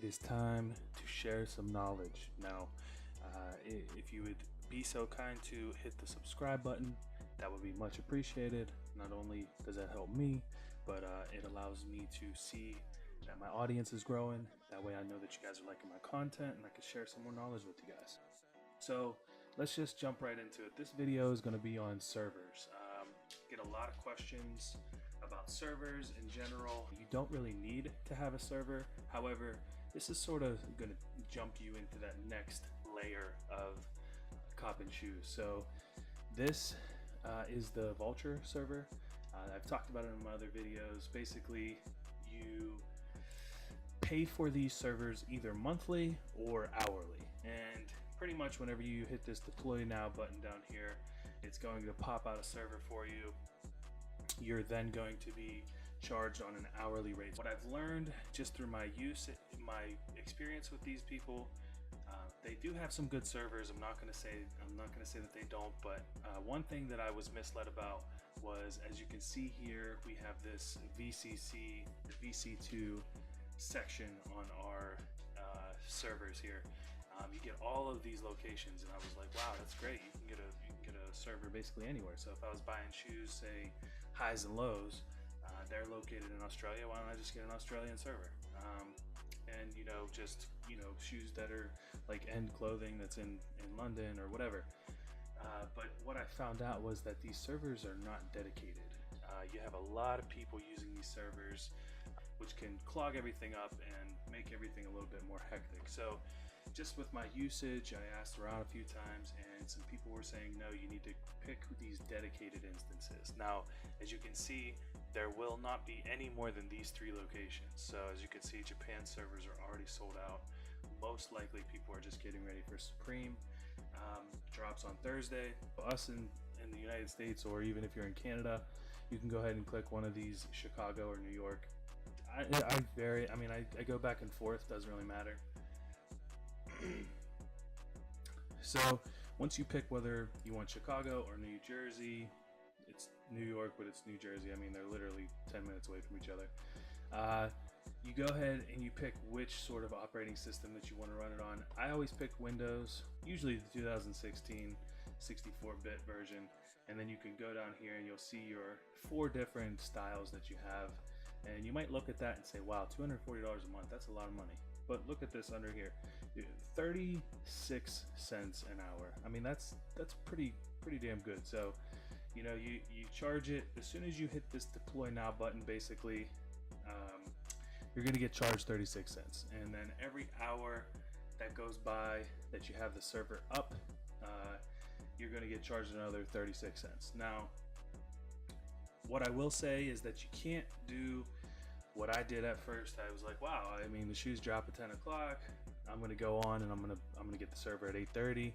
is time to share some knowledge. Now, if you would be so kind to hit the subscribe button, that would be much appreciated. Not only does that help me, but it allows me to see that my audience is growing. That way I know that you guys are liking my content and I can share some more knowledge with you guys. So let's just jump right into it. This video is going to be on servers. Get a lot of questions about servers in general. You don't really need to have a server. However, this is sort of going to jump you into that next layer of cop and shoes. So this is the Vultr server. I've talked about it in my other videos. Basically, you pay for these servers either monthly or hourly, and pretty much whenever you hit this deploy now button down here, it's going to pop out a server for you. You're then going to be charged on an hourly rate. What I've learned just through my experience with these people, they do have some good servers. I'm not going to say that they don't, but one thing that I was misled about was, as you can see here, we have this VCC, the VC2 section on our servers here. You get all of these locations, and I was like, wow, that's great. You can get a server basically anywhere. So if I was buying shoes, say highs and lows, they're located in Australia. Why don't I just get an Australian server? And just shoes that are like End Clothing that's in London or whatever. But what I found out was that these servers are not dedicated. You have a lot of people using these servers, which can clog everything up and make everything a little bit more hectic. So just with my usage, I asked around a few times, and some people were saying, no, you need to pick these dedicated instances. Now, as you can see, there will not be any more than these 3 locations. So as you can see, Japan servers are already sold out. Most likely people are just getting ready for Supreme. Drops on Thursday. Us in the United States, or even if you're in Canada, you can go ahead and click one of these, Chicago or New York. I go back and forth, doesn't really matter. So once you pick whether you want Chicago or New Jersey, it's New York, but it's New Jersey. I mean, they're literally 10 minutes away from each other. You go ahead and you pick which sort of operating system that you want to run it on. I always pick Windows, usually the 2016 64-bit version, and then you can go down here and you'll see your 4 different styles that you have, and you might look at that and say, wow, $240 a month, that's a lot of money. But look at this under here, 36 cents an hour. I mean, that's pretty damn good. So you charge it as soon as you hit this deploy now button. Basically, you're going to get charged 36 cents, and then every hour that goes by that you have the server up, you're going to get charged another 36 cents. Now, what I will say is that you can't do what I did at first. I was like, wow, I mean, the shoes drop at 10 o'clock. I'm going to go on and I'm going to get the server at 8:30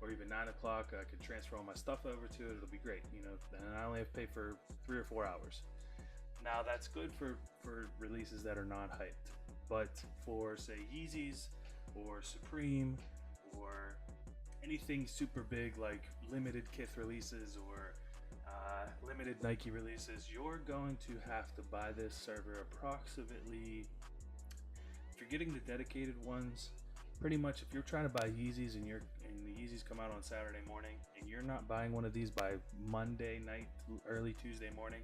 or even 9 o'clock. I could transfer all my stuff over to it. It'll be great, and I only have to pay for 3 or 4 hours. Now that's good for releases that are not hyped, but for say Yeezys or Supreme or anything super big like limited Kith releases or limited Nike releases, you're going to have to buy this server approximately, if you're getting the dedicated ones, pretty much if you're trying to buy Yeezys and the Yeezys come out on Saturday morning and you're not buying one of these by Monday night, early Tuesday morning,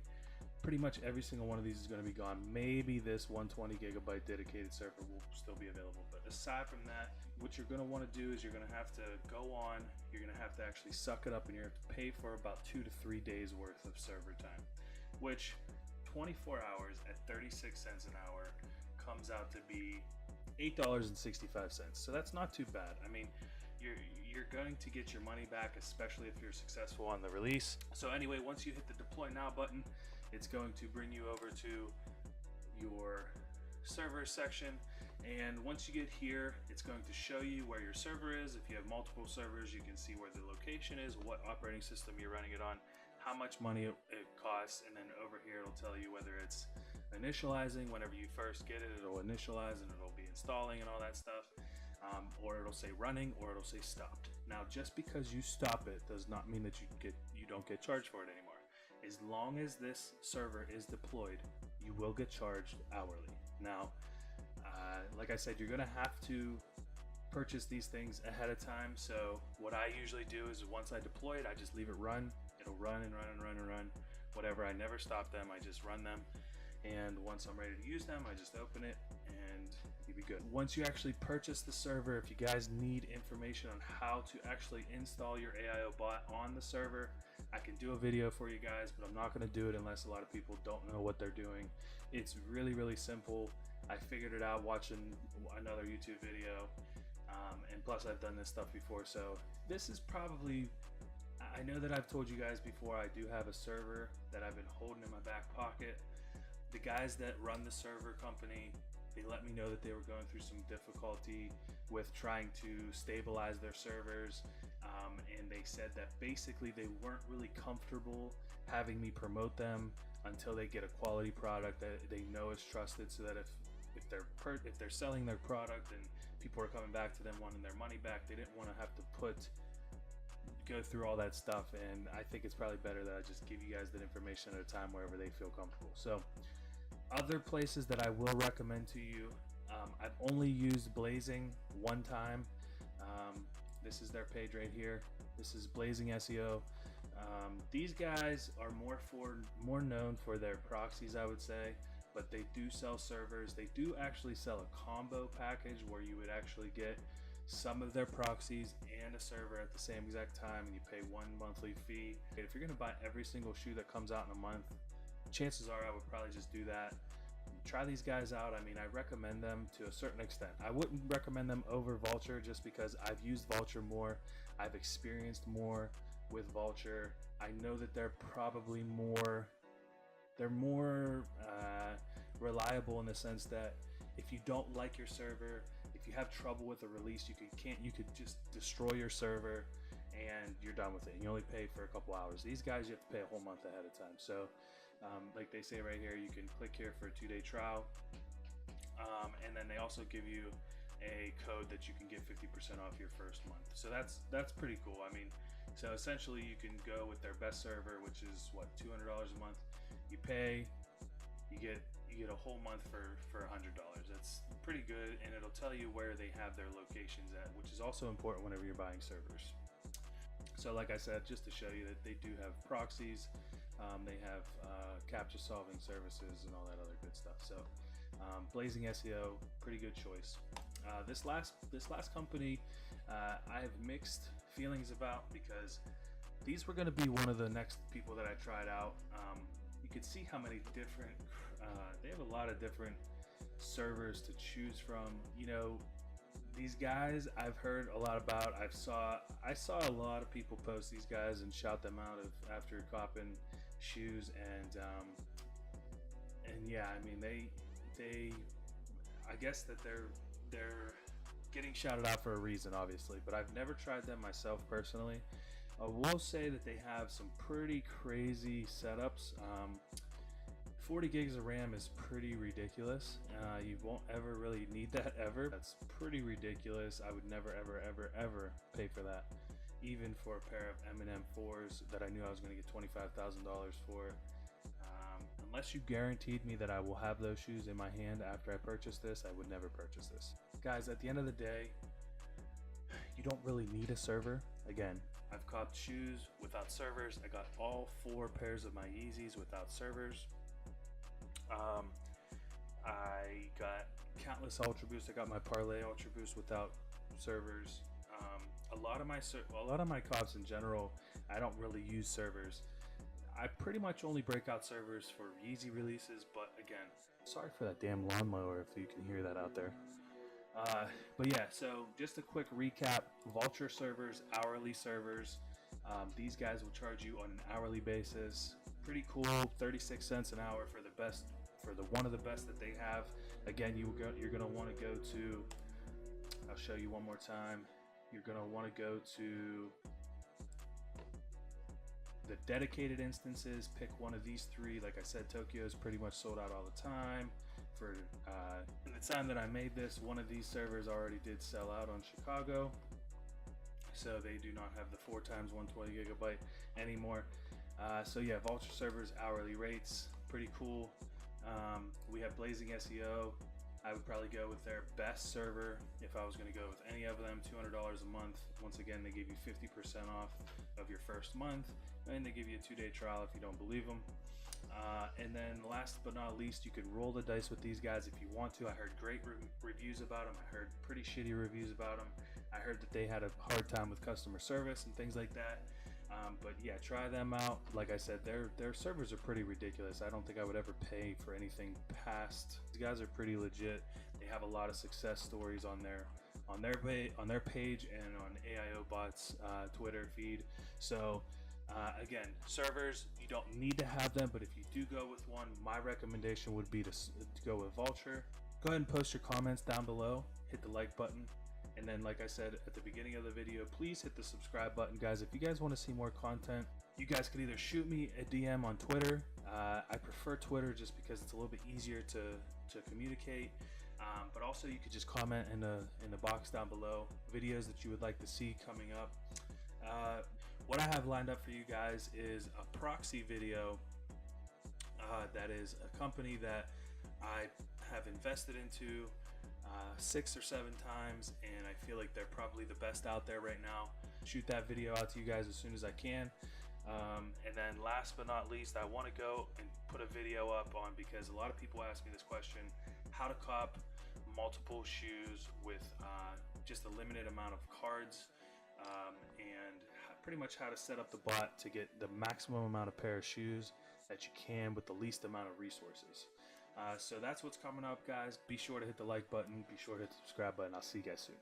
pretty much every single one of these is going to be gone. Maybe this 120 gigabyte dedicated server will still be available, but aside from that, what you're going to want to do is you're going to have to go on, you're going to have to actually suck it up, and you're going to have to pay for about 2 to 3 days worth of server time, which 24 hours at 36 cents an hour comes out to be $8.65. So that's not too bad. I mean, you're going to get your money back, especially if you're successful on the release. So anyway, once you hit the deploy now button, it's going to bring you over to your server section, and once you get here, it's going to show you where your server is. If you have multiple servers, you can see where the location is, what operating system you're running it on, how much money it costs, and then over here it'll tell you whether it's initializing. Whenever you first get it, it'll initialize and it'll be installing and all that stuff, or it'll say running, or it'll say stopped. Now, just because you stop it does not mean that you don't get charged for it anymore. As long as this server is deployed, you will get charged hourly. Now, Like I said, you're gonna have to purchase these things ahead of time. So what I usually do is once I deploy it, I just leave it run. It'll run and run and run and run. Whatever, I never stop them. I just run them. And once I'm ready to use them, I just open it and you'll be good. Once you actually purchase the server, if you guys need information on how to actually install your AIO bot on the server, I can do a video for you guys, but I'm not going to do it unless a lot of people don't know what they're doing. It's really, really simple. I figured it out watching another YouTube video. And plus I've done this stuff before, so this is probably, I know that I've told you guys before, I do have a server that I've been holding in my back pocket. The guys that run the server company, they let me know that they were going through some difficulty with trying to stabilize their servers, and they said that basically they weren't really comfortable having me promote them until they get a quality product that they know is trusted, so that if they're selling their product and people are coming back to them wanting their money back, they didn't want to have to go through all that stuff. And I think it's probably better that I just give you guys that information at a time wherever they feel comfortable. So other places that I will recommend to you, I've only used Blazing one time. This is their page right here. This is Blazing SEO. These guys are more known for their proxies, I would say, but they do sell servers. They do actually sell a combo package where you would actually get some of their proxies and a server at the same exact time, and you pay one monthly fee. If you're gonna buy every single shoe that comes out in a month, chances are I would probably just do that. Try these guys out. I mean, I recommend them to a certain extent. I wouldn't recommend them over Vultr just because I've used Vultr more. I've experienced more with Vultr. I know that they're probably more reliable in the sense that if you don't like your server, if you have trouble with a release, you could just destroy your server and you're done with it. And you only pay for a couple hours. These guys, you have to pay a whole month ahead of time. So like they say right here, you can click here for a 2-day trial, and then they also give you a code that you can get 50% off your first month. So that's pretty cool. I mean, so essentially you can go with their best server, which is what, $200 a month. You pay, you get a whole month for $100. That's pretty good, and it'll tell you where they have their locations at, which is also important whenever you're buying servers. So like I said, just to show you that they do have proxies, they have captcha solving services and all that other good stuff. So Blazing SEO, pretty good choice. This last company I have mixed feelings about, because these were going to be one of the next people that I tried out. You could see how many different they have a lot of different servers to choose from. You know, these guys I've heard a lot about. I saw a lot of people post these guys and shout them out after copping shoes, and yeah, I mean they I guess that they're getting shouted out for a reason, obviously, but I've never tried them myself personally. I will say that they have some pretty crazy setups. 40 gigs of RAM is pretty ridiculous. You won't ever really need that ever. That's pretty ridiculous. I would never, ever, ever, ever pay for that. Even for a pair of M&M 4s that I knew I was going to get $25,000 for. Unless you guaranteed me that I will have those shoes in my hand after I purchase this, I would never purchase this. Guys, at the end of the day, you don't really need a server. Again, I've copped shoes without servers. I got all 4 pairs of my Yeezys without servers. I got countless Ultra Boosts. I got my Parlay Ultra Boost without servers. A lot of my cops in general, I don't really use servers. I pretty much only break out servers for Yeezy releases, but again, sorry for that damn lawnmower if you can hear that out there. But yeah, so just a quick recap: Vultr servers, hourly servers. These guys will charge you on an hourly basis. Pretty cool, 36 cents an hour for the best, for the one of the best that they have. Again, you're gonna want to go to. I'll show you one more time. You're gonna want to go to the dedicated instances. Pick one of these 3. Like I said, Tokyo is pretty much sold out all the time. For in the time that I made this, one of these servers already did sell out on Chicago, so they do not have the 4 times 120 gigabyte anymore. So yeah, Vultr servers, hourly rates, pretty cool. We have Blazing SEO. I would probably go with their best server if I was going to go with any of them. $200 a month. Once again, they give you 50% off of your first month, and they give you a 2-day trial if you don't believe them. And then last but not least, you could roll the dice with these guys if you want to. I heard great reviews about them. I heard pretty shitty reviews about them. I heard that they had a hard time with customer service and things like that. But yeah, try them out. Like I said, their servers are pretty ridiculous. I don't think I would ever pay for anything past. These guys are pretty legit. They have a lot of success stories on their page and on AIO Bots Twitter feed. So again, servers, you don't need to have them, but if you do go with one, my recommendation would be to go with Vultr. Go ahead and post your comments down below. Hit the like button. And then, like I said at the beginning of the video, please hit the subscribe button, guys. If you guys want to see more content, you guys could either shoot me a DM on Twitter. I prefer Twitter just because it's a little bit easier to communicate. But also, you could just comment in the box down below videos that you would like to see coming up. What I have lined up for you guys is a proxy video that is a company that I have invested into 6 or 7 times, and I feel like they're probably the best out there right now. Shoot that video out to you guys as soon as I can. And then last but not least, I want to go and put a video up on, because a lot of people ask me this question, how to cop multiple shoes with just a limited amount of cards, and pretty much how to set up the bot to get the maximum amount of pair of shoes that you can with the least amount of resources. So that's what's coming up, guys. Be sure to hit the like button. Be sure to hit the subscribe button. I'll see you guys soon.